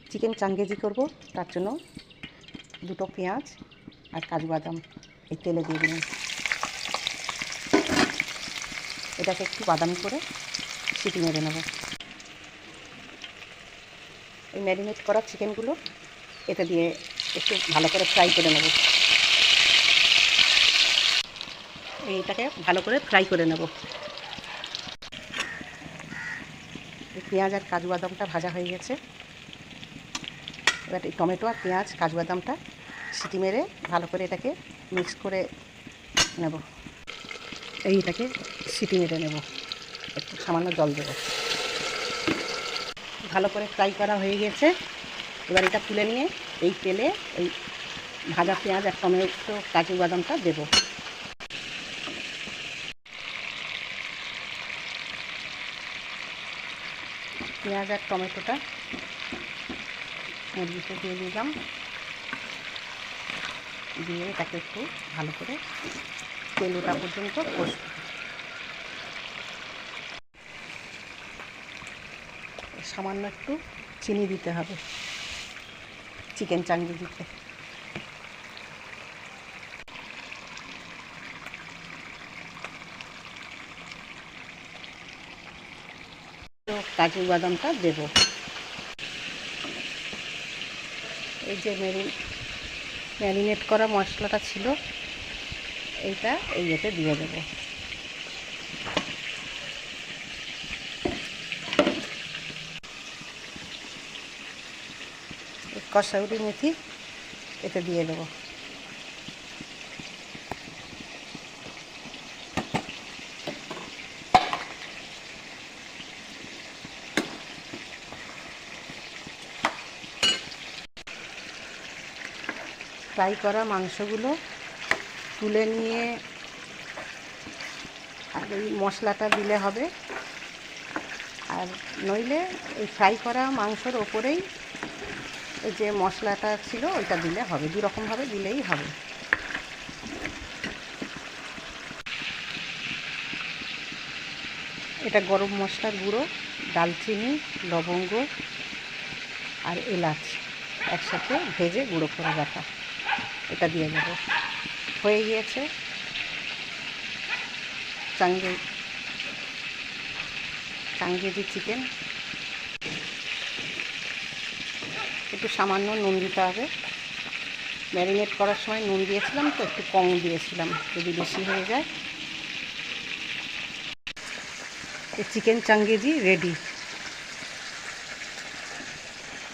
Chicken changezi করব, তার জন্য দুটো পেঁয়াজ আর কাজু বাদাম এই তেলে দিয়ে দিলাম। এটাকে একটু বাদামি করে সিটি মেরে নেব। এই ম্যারিনেট করা চিকেনগুলো এতে দিয়ে একটু ভালো করে ফ্রাই করে নেব। এইটাকে ভালো করে ফ্রাই করে নেব। এই পেঁয়াজ আর কাজু বাদামটা ভাজা হয়ে গেছে। এবার এই টমেটো আর পেঁয়াজ কাজু বাদামটা সিটি মেরে ভালো করে এটাকে মিক্স করে নেব। এইটাকে সিটি মেরে নেব, একটু সামান্য জল দেব। ভালো করে ফ্রাই করা হয়ে গেছে। এবার এটা তুলে নিয়ে এই তেলে এই ভাজা পেঁয়াজ আর টমেটো কাজু বাদামটা দেব। পেঁয়াজ আর টমেটোটা মুরগিতে দিয়ে দিলাম, দিয়ে এটাকে একটু ভালো করে তেল ওঠা পর্যন্ত কষব। সামান্য একটু চিনি দিতে হবে চিকেন চাঙ্গেজিতে। তো কাজু বাদামটা দেব। এই যে ম্যারিনেট করা মশলাটা ছিল এইটা এই এতে দিয়ে দেবো। কসুরি মেথি এতে দিয়ে দেবো। ফ্রাই করা মাংসগুলো তুলে নিয়ে আর এই মশলাটা দিলে হবে, আর নইলে এই ফ্রাই করা মাংসর ওপরেই এই যে মশলাটা ছিল ওইটা দিলে হবে। দুরকমভাবে দিলেই হবে। এটা গরম মশলার গুঁড়ো, দালচিনি, লবঙ্গ আর এলাচ একসাথে ভেজে গুঁড়ো করে রাখা, এটা দিয়ে দেবো। হয়ে গিয়েছে চাঙ্গেজি চিকেন। একটু সামান্য নুন দিতে হবে। ম্যারিনেট করার সময় নুন দিয়েছিলাম তো একটু কম দিয়েছিলাম, যদি বেশি হয়ে যায়। এই চিকেন চাঙ্গেজি রেডি।